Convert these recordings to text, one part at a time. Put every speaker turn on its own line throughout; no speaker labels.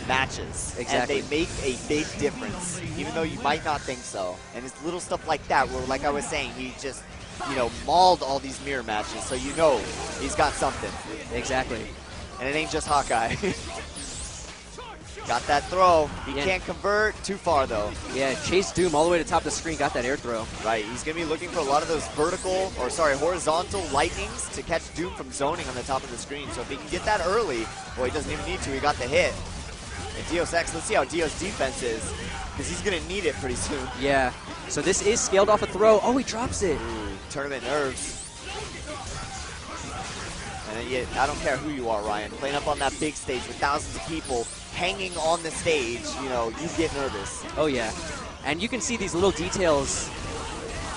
matches.
Exactly.
And they make a big difference, even though you might not think so. And it's little stuff like that where, like I was saying, he just, you know, mauled all these mirror matches, so you know he's got something.
Exactly.
And it ain't just Hawkeye. Got that throw. He can't convert too far, though.
Yeah, chase Doom all the way to the top of the screen, got that air throw.
Right, he's going to be looking for a lot of those horizontal lightnings to catch Doom from zoning on the top of the screen. So if he can get that early, well, he doesn't even need to. He got the hit. And Dios X, let's see how Dios' defense is, because he's going to need it pretty soon.
Yeah, so this is scaled off a throw. Oh, he drops it.
Ooh, tournament nerves. And yet, I don't care who you are, Ryan. Playing up on that big stage with thousands of people hanging on the stage, you know, you get nervous.
Oh, yeah. And you can see these little details.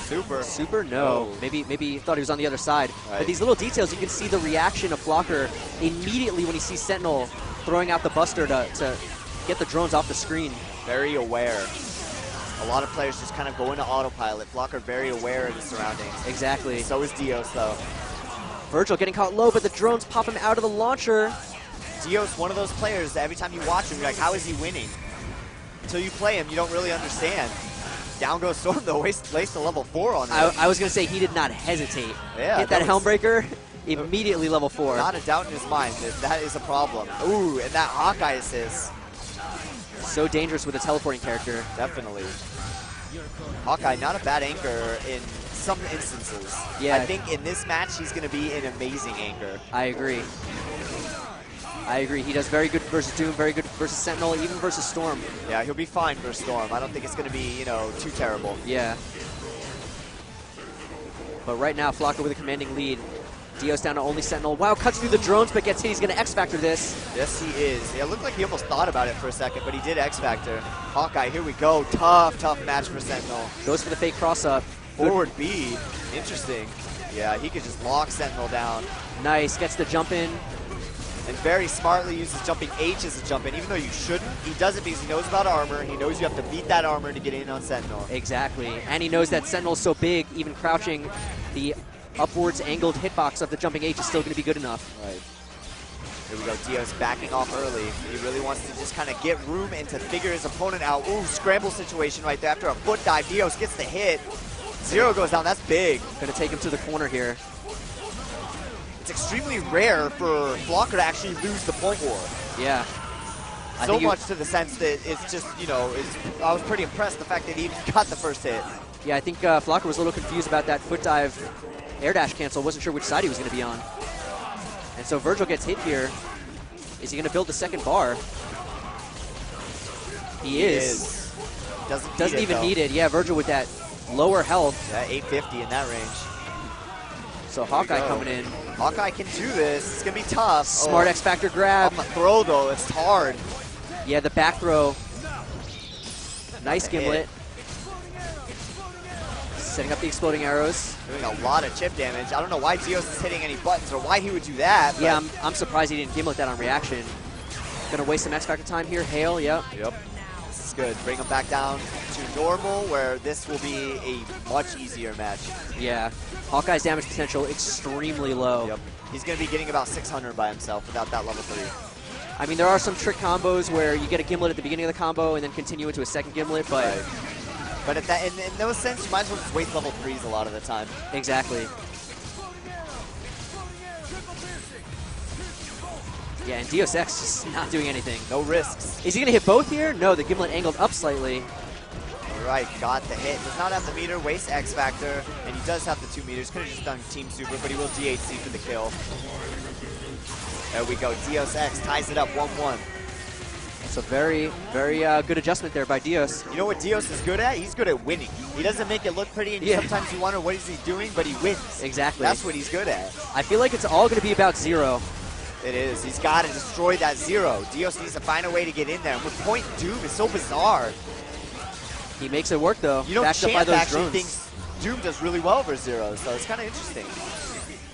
Super? No.
Oh.
Maybe he thought he was on the other side.
Right.
But these little details, you can see the reaction of Flocker immediately when he sees Sentinel throwing out the Buster to get the drones off the screen.
Very aware. A lot of players just kind of go into autopilot. Flocker very aware of his surroundings.
Exactly.
So is Dios, though.
Vergil getting caught low, but the drones pop him out of the launcher.
Dios, one of those players that every time you watch him, you're like, how is he winning? Until you play him, you don't really understand. Down goes Storm, though, placed a level 4 on him.
I was going to say he did not hesitate.
Yeah,
hit that Helmbreaker, immediately level 4.
Not a doubt in his mind that is a problem. Ooh, and that Hawkeye assist.
So dangerous with a teleporting character.
Definitely. Hawkeye, not a bad anchor in some instances.
Yeah.
I think in this match, he's going to be an amazing anchor.
I agree. He does very good versus Doom, very good versus Sentinel, even versus Storm.
Yeah, he'll be fine versus Storm. I don't think it's going to be, you know, too terrible.
Yeah. But right now, Flocker with a commanding lead. Dios down to only Sentinel. Wow, cuts through the drones, but gets hit. He's going to X-Factor this.
Yes, he is. Yeah, it looked like he almost thought about it for a second, but he did X-Factor. Hawkeye, here we go. Tough match for Sentinel.
Goes for the fake cross-up.
Forward B. Interesting. Yeah, he could just lock Sentinel down.
Nice. Gets the jump in.
And very smartly uses jumping H as a jump in, even though you shouldn't. He does it because he knows about armor. He knows you have to beat that armor to get in on Sentinel.
Exactly. And he knows that Sentinel's so big, even crouching, the upwards angled hitbox of the jumping H is still going to be good enough.
Right. Here we go. Dios backing off early. He really wants to just kind of get room and to figure his opponent out. Ooh, scramble situation right there after a foot dive. Dios gets the hit. Zero goes down. That's big.
Going to take him to the corner here.
It's extremely rare for Flocker to actually lose the point war.
Yeah.
So much to the sense that it's just, you know, I was pretty impressed the fact that he even got the first hit.
Yeah, I think Flocker was a little confused about that foot dive air dash cancel. Wasn't sure which side he was going to be on. And so Vergil gets hit here. Is he going to build the second bar? He is. Doesn't even need it. Yeah, Vergil with that lower health.
Yeah, 850 in that range.
So Hawkeye coming in.
Hawkeye can do this. It's going to be tough.
Smart X-Factor grab.
On the throw, though, it's hard.
Yeah, the back throw. Nice gimlet. Setting up the exploding arrows.
Doing a lot of chip damage. I don't know why Dios is hitting any buttons or why he would do that.
Yeah, I'm surprised he didn't gimlet that on reaction. Gonna waste some X-Factor time here. Hail, yep.
This is good. Bring him back down to normal, where this will be a much easier match.
Yeah. Hawkeye's damage potential extremely low.
Yep. He's going to be getting about 600 by himself without that level 3.
I mean, there are some trick combos where you get a gimlet at the beginning of the combo and then continue into a second gimlet, but...
Right. But in those sense, you might as well just waste level 3s a lot of the time.
Exactly. Yeah, and Dios X just not doing anything.
No risks.
Is he going to hit both here? No, the gimlet angled up slightly.
Right, got the hit. Does not have the meter, wastes X-Factor, and he does have the 2 meters. Could have just done Team Super, but he will DHC for the kill. There we go. Dios X ties it up 1-1.
It's a very, very good adjustment there by Dios.
You know what Dios is good at? He's good at winning. He doesn't make it look pretty, and sometimes you wonder what is he doing, but he wins.
Exactly.
That's what he's good at.
I feel like it's all going to be about Zero.
It is. He's got to destroy that Zero. Dios needs to find a way to get in there. And with Point Doom, it's so bizarre.
He makes it work, though.
You know,
backed up by
Champ
those
actually
drones.
thinks Doom does really well over Zero, so it's kind of interesting.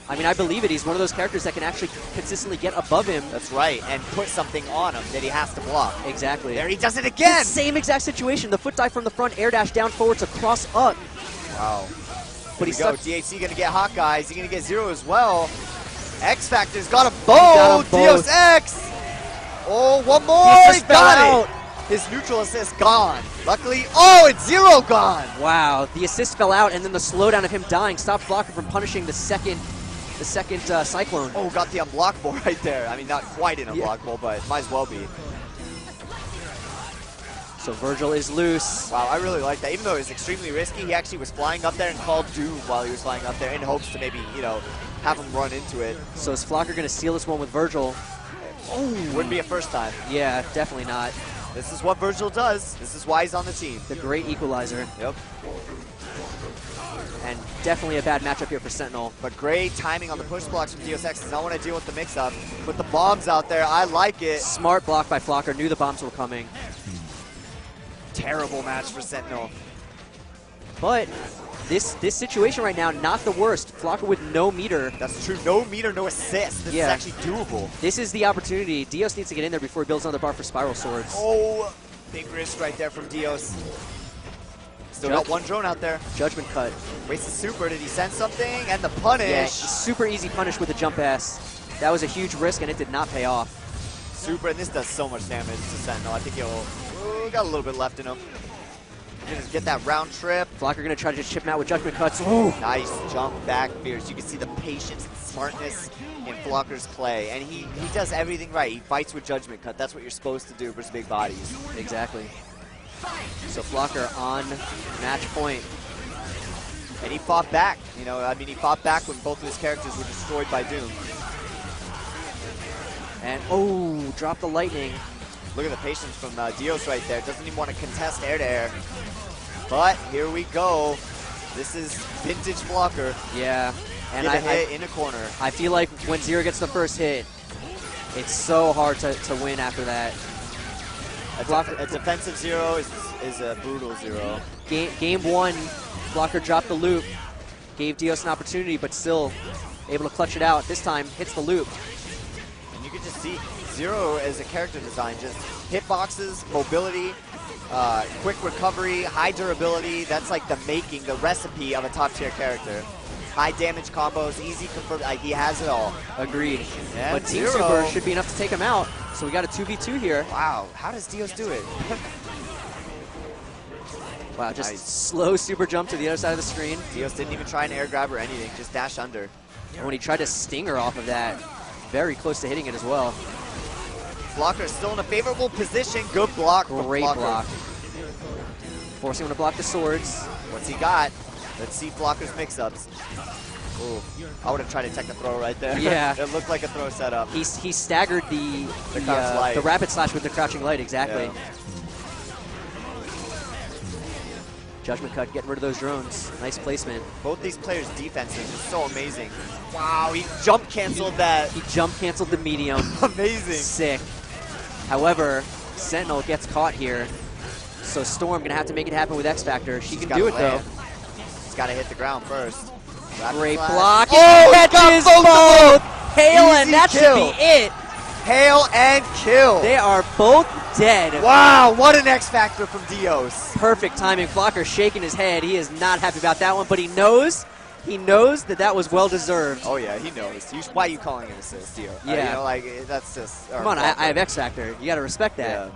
I mean, I believe it. He's one of those characters that can actually consistently get above him.
That's right, and put something on him that he has to block.
Exactly.
There he does it again!
Same exact situation. The foot dive from the front, air dash down forward to cross up.
Wow.
But he's stuck.
DHC going to get Hawkeye. Is he going to get Zero as well? X-Factor's got them both! Dios X! Oh, one more!
He
He
fell
got
out.
it! His neutral assist gone. Luckily, oh, it's zero gone!
Wow, the assist fell out, and then the slowdown of him dying stopped Flocker from punishing the second Cyclone.
Oh, got the unblockable right there. I mean, not quite an unblockable, but might as well be.
So Vergil is loose.
Wow, I really like that. Even though it was extremely risky, he actually was flying up there and called Doom while he was flying up there in hopes to maybe, you know, have him run into it.
So is Flocker going to steal this one with Vergil?
Oh, wouldn't be a first time.
Yeah, definitely not.
This is what Vergil does. This is why he's on the team.
The great equalizer.
Yep.
And definitely a bad matchup here for Sentinel.
But great timing on the push blocks from Dios X. Does not want to deal with the mix-up. Put the bombs out there. I like it.
Smart block by Flocker. Knew the bombs were coming.
Terrible match for Sentinel.
But this situation right now, not the worst. Flocker with no meter.
That's true. No meter, no assist. This is actually doable.
This is the opportunity. Dios needs to get in there before he builds another bar for Spiral Swords.
Oh, big risk right there from Dios. Still got one drone out there.
Judgment cut.
Wasted super. Did he send something? And the punish.
Yeah, super easy punish with the jump S. That was a huge risk, and it did not pay off.
Super, and this does so much damage to Sentinel. I think he'll got a little bit left in him. Gonna get that round trip.
Flocker gonna try to just chip him out with judgment cuts.
Ooh. Nice jump back fierce. You can see the patience and smartness in Flocker's play, and he does everything right. He fights with judgment cut. That's what you're supposed to do versus big bodies.
Exactly. So Flocker on match point.
And he fought back. You know, I mean, he fought back when both of his characters were destroyed by Doom.
And oh, drop the lightning.
Look at the patience from Dios right there. Doesn't even want to contest air-to-air. But here we go. This is vintage Flocker.
Yeah. And
Get a hit in a corner.
I feel like when Zero gets the first hit, it's so hard to win after that.
A defensive zero is a brutal zero.
Game one, Flocker dropped the loop, gave Dios an opportunity, but still able to clutch it out. This time, hits the loop.
And you can just see Zero as a character design, just hitboxes, mobility, quick recovery, high durability. That's like the recipe of a top tier character. High damage combos, easy confirm. He has it all.
Agreed.
And
but Team Super should be enough to take him out. So we got a 2v2 here.
Wow, how does Dios do it?
Wow, just slow super jump to the other side of the screen.
Dios didn't even try an air grab or anything, just dash under.
And when he tried to stinger off of that, very close to hitting it as well.
Flocker still in a favorable position. Good block.
Great block. Forcing him to block the swords.
What's he got? Let's see Flocker's mix-ups. Ooh, I would have tried to take a throw right there.
Yeah.
It looked like a throw setup.
He staggered the rapid slash with the crouching light, exactly.
Yeah.
Judgment cut, getting rid of those drones. Nice placement.
Both these players' defenses are so amazing. Wow, he jump canceled that.
He jump canceled the medium.
Amazing.
Sick. However, Sentinel gets caught here. So Storm gonna have to make it happen with X Factor. She can do it though.
He's gotta hit the ground first.
Great block.
Oh,
he catches both. Hail,
Easy
and that
kill.
should be it.
Hail and kill.
They are both dead.
Wow, what an X Factor from Dios.
Perfect timing. Flocker shaking his head. He is not happy about that one, but he knows that was well deserved.
Oh yeah, he knows. Why are you calling it assist, Dio?
Yeah.
You know, like, that's just...
Come on, I have X Factor. You got to respect that.
Yeah.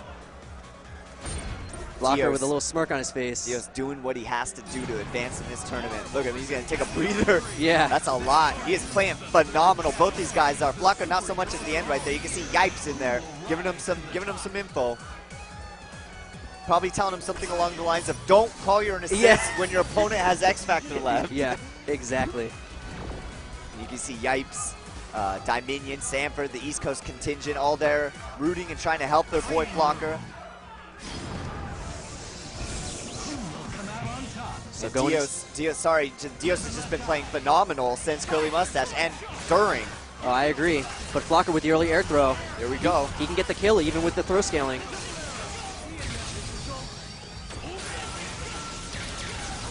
Flocker
Dios,
with a little smirk on his face.
Dios doing what he has to do to advance in this tournament. Look at him, he's going to take a breather.
Yeah.
That's a lot. He is playing phenomenal. Both these guys are. Flocker not so much at the end right there. You can see Yipes in there, giving him some info. Probably telling him something along the lines of, don't call your assist when your opponent has X Factor left.
Yeah, exactly.
You can see Yipes, Dominion, Sanford, the East Coast contingent, all there rooting and trying to help their boy Flocker. So Dios has just been playing phenomenal since Curly Mustache and during.
Oh, I agree. But Flocker with the early air throw.
Here we go.
He can get the kill even with the throw scaling.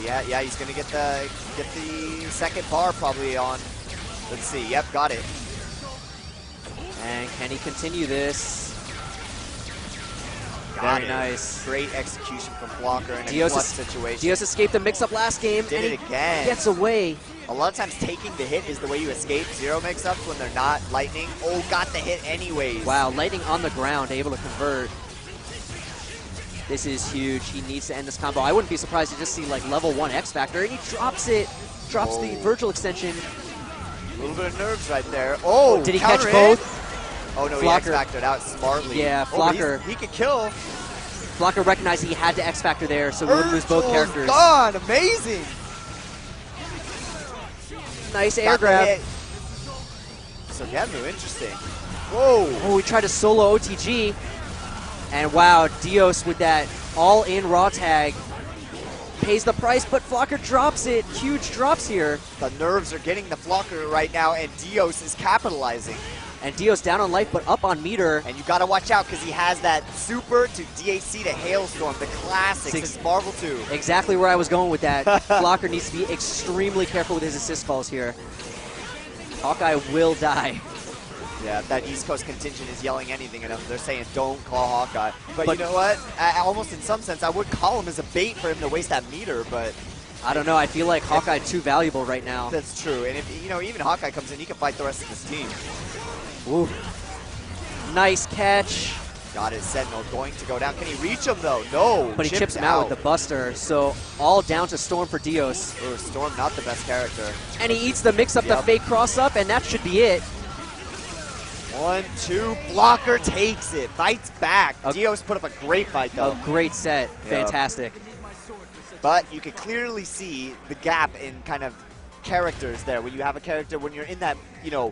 Yeah, he's gonna get the second bar probably on. Let's see. Yep, got it.
And can he continue this?
Got
Very
it.
nice.
Great execution from Flocker in a clutch situation.
Dios escaped the mix-up last game.
Did it again.
Gets away.
A lot of times taking the hit is the way you escape zero mix-ups when they're not lightning. Oh, got the hit anyways.
Wow, lightning on the ground, able to convert. This is huge. He needs to end this combo. I wouldn't be surprised to just see like level 1 X Factor, and he drops it. Drops the Vergil extension.
A little bit of nerves right there. Oh,
did he catch both?
Oh no,
Flocker.
he X-Factored out smartly.
Yeah, Flocker.
He could kill.
Flocker recognized he had to X Factor there, so we wouldn't lose both characters.
Gone, amazing.
Nice air grab.
So Gemu, interesting. Whoa.
Oh, we tried to solo OTG. And wow, Dios with that all-in raw tag pays the price, but Flocker drops it. Huge drops here.
The nerves are getting the Flocker right now, and Dios is capitalizing.
And Dios down on life, but up on meter.
And you got to watch out because he has that super to DAC to Hailstorm, the classics, his Marvel 2.
Exactly where I was going with that. Flocker needs to be extremely careful with his assist calls here. Hawkeye will die.
Yeah, that East Coast contingent is yelling anything at him. They're saying, don't call Hawkeye. But you know what? Almost in some sense, I would call him as a bait for him to waste that meter, but...
I don't know. I feel like Hawkeye too valuable right now.
That's true. And if, you know, even Hawkeye comes in, he can fight the rest of this team.
Ooh. Nice catch.
Got it. Sentinel going to go down. Can he reach him, though? No.
But he chips him out with the Buster. So all down to Storm for Dios.
Ooh, Storm, not the best character.
And he eats the mix-up, the fake cross-up, and that should be it.
1, 2, Blocker takes it, fights back. Dios put up a great fight, though.
A great set, fantastic.
But you can clearly see the gap in kind of characters there. When you have a character, when you're in that, you know,